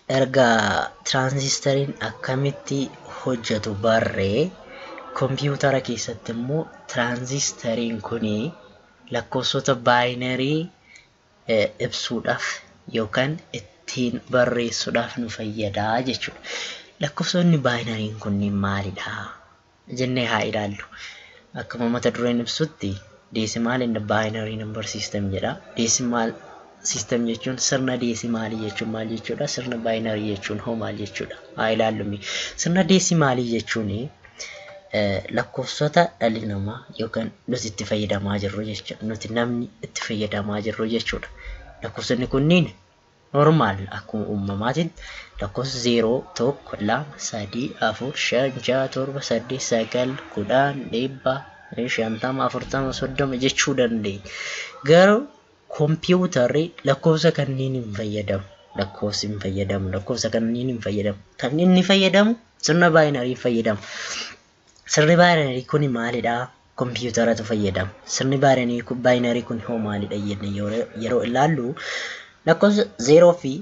erga tiraanzistariin akkamitti hojjetu barree kompiitara keessatti immoo tiraanzistariin kuni lakkoofsota baayinarii ibsuudhaaf yookaan ittiin barreessuudhaaf nu fayyadaa jechuudha. Lakkoofsonni baayinariin kunniin maalidha jennee haa ilaallu. Akkuma mata dureen ibsutti decimal and binary number system jedha. Decimal system jechuun sirna deesimaalii jechuun maal jechuudha? Sirna baayinarii jechuun hoo maal jechuudha? Haa ilaallu. Sirna deesimaalii jechuun lakkoofsota dhalli namaa yookaan nuti itti fayyadamaa jirru jechuudha. Nuti namni itti fayyadamaa jirru jechuudha. Lakkoofsonni kunniin normaal akkuma uumamaatiin lakkoofsa 0, 1, 2, 3, 4, 5, 6, 7, 8, 9, 10, 50, 40, 30 jechuu dandeenya. Garuu kompiitarri lakkoofsa kanneen hin fayyadamu. Lakkoofsa kanneen hin fayyadamu. Kan inni fayyadamu sirna baayinarii fayyadamu. Sirni baayinarii kun maalidha? Kompiitaratu fayyadama. Sirni baayinarii kun hoo maalidha jennee yeroo ilaallu lakkoofsa 0 fi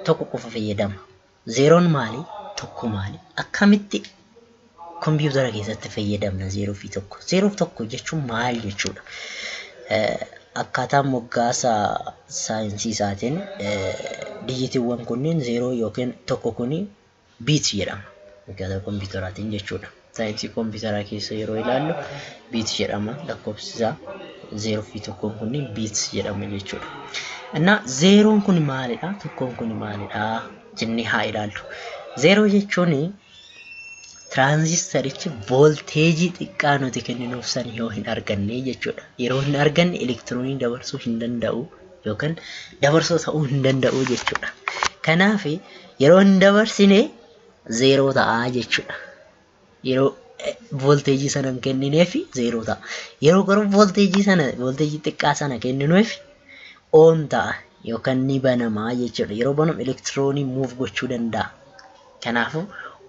1 qofa fayyadama. 0 maali? 1 maali? Akkamitti kompiitara keessatti fayyadamna 0 fi 1? 0 fi 1 jechuun maal jechuudha? Akkaataa moggaasa saayinsii isaatiin dijitiiwwan kunniin 0 yookiin 1 kuni biit jedhama. Akkaataa kompiitaraatiin jechuudha. Saayinsii kompiitaraa keessa yeroo ilaallu biit jedhama. Lakkoofsi isaa 0 fi 1 kunniin biit jedhama jechuudha. Innaa 0 kun maalidha? 1 kun maalidha jennee haa ilaallu. 0 jechuun tiraanzistarichi voolteejii xiqqaa nuti kenninuuf san yoo hin arganne jechuudha. Yeroo hin arganne elektiroonii dabarsuu hin danda'u yookaan dabarsoo ta'uu hin danda'u jechuudha. Kanaaf yeroo hin dabarsine 0 ta'a jechuudha. Yeroo voolteejii sana hin kennineef 0 ta'a. Yeroo garuu voolteejii xiqqaa sana kenninuuf on ta'a yookaan ni banamaa jechuudha. Yeroo banamu elektiroonii muuf gochuu danda'a. Kanaafuu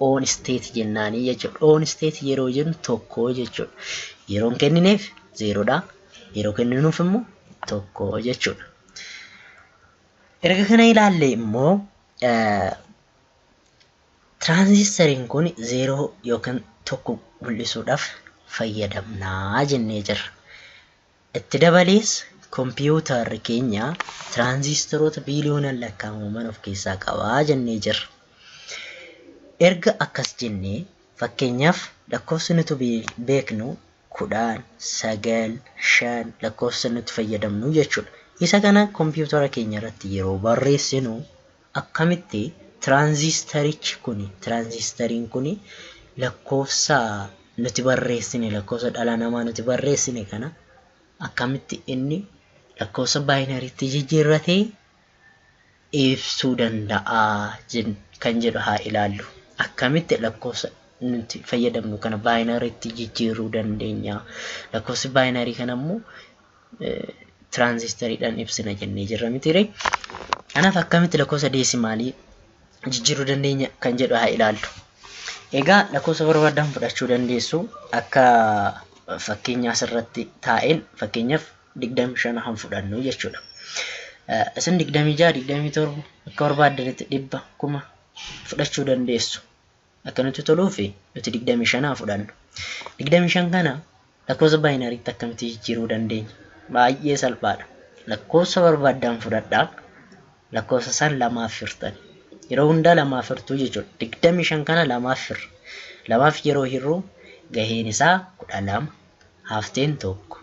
on state jennaanii jechuudha. On state yeroo jennu tokko jechuudha. Yeroo hin kennineef 0dha. Yeroo kenninuuf immoo tokko jechuudha. Erga kana ilaalle immoo tiraanzistariin kun 0 yookaan 1 mul'isuudhaaf fayyadamnaa jennee jirra. Itti dabalees kompiitarri keenya tiraanzistaroota biiliyoonaan lakkaa'aman of keessaa qabaa jennee jirra. Erga akkas jennee fakkeenyaaf lakkoofsa nuti beeknu 10, 9, 5 lakkoofsa nuti fayyadamnu jechuudha. Isa kana kompiitara keenya irratti yeroo barreessinu akkamitti tiraanzistariin kun lakkoofsa nuti barreessine lakkoofsa dhala namaa nuti barreessine kana akkamitti inni lakkoofsa baayinariitti jijjiirratee ibsuu danda'a kan jedhu haa ilaallu. Akkamitti lakkoofsa nuti fayyadamnu kana baayinariitti jijjiiruu dandeenya? Lakkoofsi baayinarii kana immoo tiraanzistariidhaan ibsina jennee jirra mitiire. Kanaaf akkamitti lakkoofsa deesimaalii jijjiiruu dandeenya kan jedhu haa ilaallu. Egaa lakkoofsa barbaadan fudhachuu dandeessu. Akka fakkeenyaa asirratti taa'een fakkeenyaaf 25 han fudhannu jechuudha. Isin 26, 27 akka barbaadanitti 100, 1000 fudhachuu dandeessu. Akka nuti toluufi nuti 25 fudhannu. 25 kana lakkoofsa baayinariitti akkamitti jijjiiruu dandeenya? Baay'ee salphaadha. Lakkoofsa barbaadan fudhadhaa. Lakkoofsa san lamaaf hirtan. Yeroo hundaa lamaaf hirtuu jechuudha. 25 kana lamaaf hirra. Lamaaf yeroo hirru gaheen isaa 12, hafteen tokko.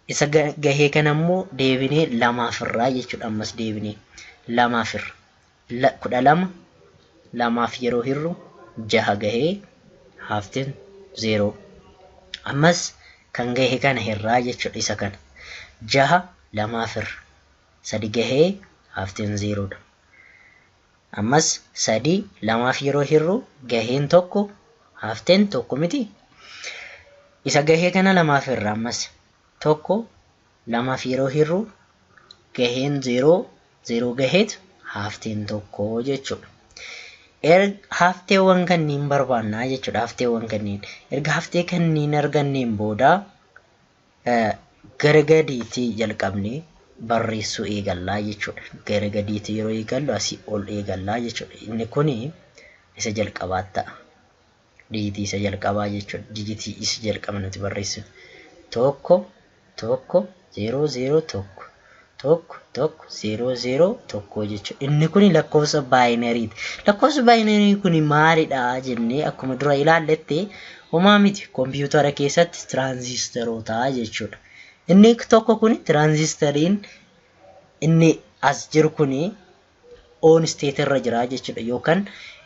Isa gahee kana immoo deebinee lamaaf hirraa jechuudha. Ammas deebinee lamaaf hirra. 12 lamaaf yeroo hirru 6 gahee hafteen 0. Ammas kan gahee kana hirraa jechuudha. Isa kana 6 lamaaf hirra. 3 gahee hafteen 0dha. Ammas 3 lamaaf yeroo hirru gaheen tokko hafteen tokko miti. Isa gahee kana lamaaf hirra. Ammas tokko lamaaf yeroo hirru gaheen 0 gaheet hafteen tokko jechuudha. Hafteewwan kanneen barbaannaa jechuudha. Hafteewwan kanneen erga haftee kanneen arganneen booda gara gadiitti jalqabne barreessuu eegallaa jechuudha. Gara gadiitti yeroo eegallu asii ol eegallaa jechuudha. Inni kuni isa jalqabaa ta'a. Digitii isa jalqabaa jechuudha. Digitii isa jalqaba nuti barreessinu. Tokko, tokko, 0, 0, tokko. Tokko, tokko, 0, 0, tokko jechuudha. Inni kuni lakkoofsa baayinariiti. Lakkoofsi baayinarii kuni maalidha jennee akkuma dura ilaalletti homaa miti kompiitara keessatti tiraanzistaroota jechuudha. Inni tokko kuni tiraanzistariin inni as jiru kuni on state irra jira jechuudha yookaan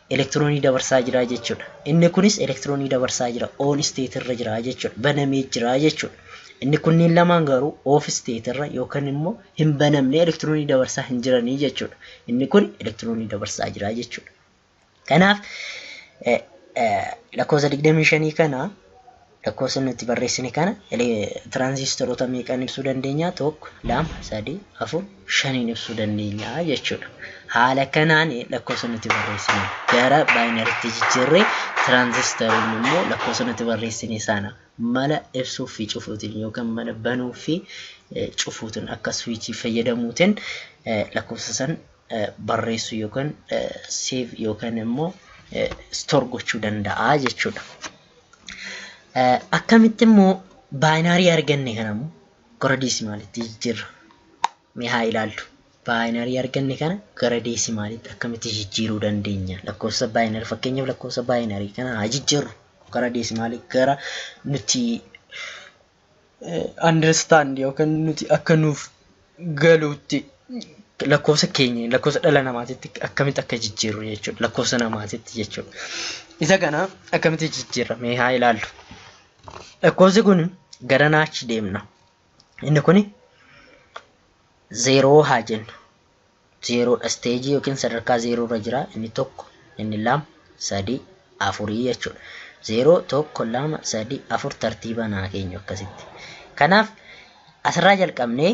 elektiroonii dabarsaa jira jechuudha. Inni kunis elektiroonii dabarsaa jira on state irra jira jechuudha. Banamee jira jechuudha. Inni kunniin lamaan garuu off state irra yookaan immoo hin banamne elektiroonii dabarsaa hin jiranii jechuudha. Inni kun elektiroonii dabarsaa jira jechuudha. Kanaaf lakkoofsa 25 kana lakkoofsa nuti barreessine kana tiraanzistaroota meeqaan ibsuu dandeenya? 1, 2, 3, 4, 5 ibsuu dandeenya jechuudha. Haala kanaan lakkoofsa nuti barreessine gara baayinariitti jijjiirree tiraanzistaroonni immoo lakkoofsa nuti barreessine sana mala ibsuu fi cufuutiin yookaan mala banuu fi cufuutiin akka swiichii fayyadamuutiin lakkoofsa san barreessuu yookaan save yookaan immoo store gochuu danda'a jechuudha. Akkamitti immoo baayinarii arganne kanamu gara deesimaalitti jijjiirra. Mee haa ilaallu. Baayinarii arganne kana gara deesimaalitti akkamitti jijjiiruu dandeenya? Lakkoofsa baayinarii fakkeenyaaf lakkoofsa baayinarii kana haa jijjiirru gara deesimaalii gara nuti understand yookaan nuti akka nuuf galuutti lakkoofsa keenya lakkoofsa dhala namaatitti akkamitti akka jijjiirru jechuudha. Lakkoofsa namaatitti jechuudha. Isa kana akkamitti jijjiirra? Mee haa ilaallu. Lakkoofsi kun gara naachi deemna. Inni kun 0 haa jennu. 0 dha stage yookiin sadarkaa 0 irra jira. Inni 1, inni 2, 3, 4 jechuudha. 0, 1, 2, 3, 4 tartiiba naa keenya akkasitti. Kanaaf asirraa jalqabnee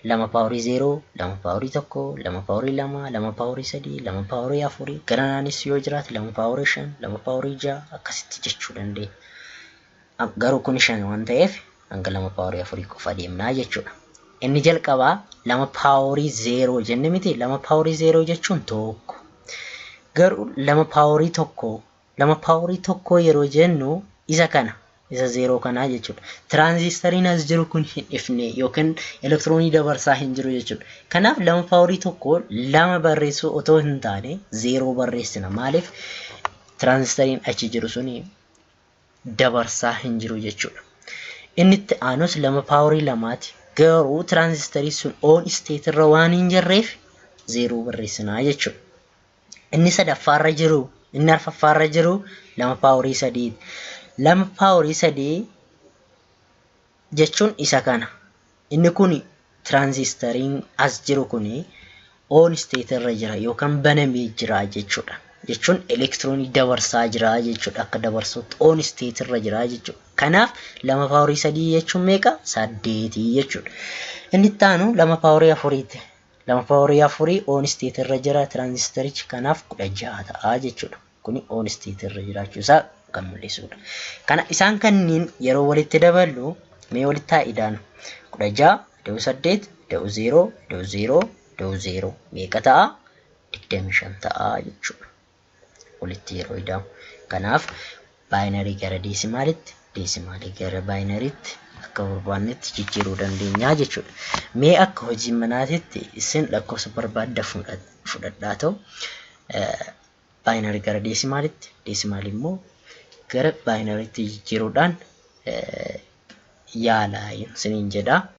2 paaworii 0, 2 paaworii 1, 2 paaworii 2, 2 paaworii 3, 2 paaworii 4 gara naanis yoo jiraate 2 paaworii 5, 2 paaworii 6 akkasitti jechuu dandeenya. Garuu kun 5 waan ta'eef hanga 2 paaworii 4 qofa deemnaa jechuudha. Inni jalqabaa 2 paaworii 0 jenne miti. 2 paaworii 0 jechuun tokko. Garuu 2 paaworii 1, 2 paaworii 1 yeroo jennu isa kana isa 0 kana jechuudha. Tiraanzistariin as jiru kun hin ifne yookaan elektiroonii dabarsaa hin jiru jechuudha. Kanaaf 2 paaworii 1 2 barreessuu otoo hin taane 0 barreessina. Maaliif? Tiraanzistariin achi jiru suni dabarsaa hin jiru jechuudha. Inni itti aanus 2 paaworii 2ti. Garuu tiraanzistarii sun on state irra waan hin jirreef 0 barreessinaa jechuudha. Inni sadaffaarra jiru, inni arfaffaarra jiru 2 paaworii 3. 2 paaworii 3 jechuun isa kana. Inni kun tiraanzistariin as jiru kuni on state irra jira yookaan banamee jira jechuudha. Jechuun elektiroonii dabarsaa jira jechuudha. Akka dabarsuutti on state irra jira jechuudha. Kanaaf 2 paaworii 3 jechuun meeqa? 8 jechuudha. Inni itti aanu 2 paaworii 4ti. 2 paaworii 4 on state irra jira tiraanzistarichi. Kanaaf 16 ta'a jechuudha. Kuni on state irra jiraachuu isaa kan mul'isudha. Kana isaan kanniin yeroo walitti daballu mee walitti haa idaanu. 16 da'u 8 da'u 0 da'u 0 da'u 0 meeqa ta'a? 25 ta'a jechuudha. Walitti yeroo idaamu. Kanaaf baayinarii gara deesimaalitti, deesimaalii gara baayinariitti akka barbaannetti jijjiiruu dandeenya jechuudha. Mee akka hojii manaatitti isin lakkoofsa barbaadda fudhadhaa ta'u baayinarii gara deesimaalitti, deesimaalii immoo gara baayinariitti jijjiiruudhaan yaalaa isiniin jedha.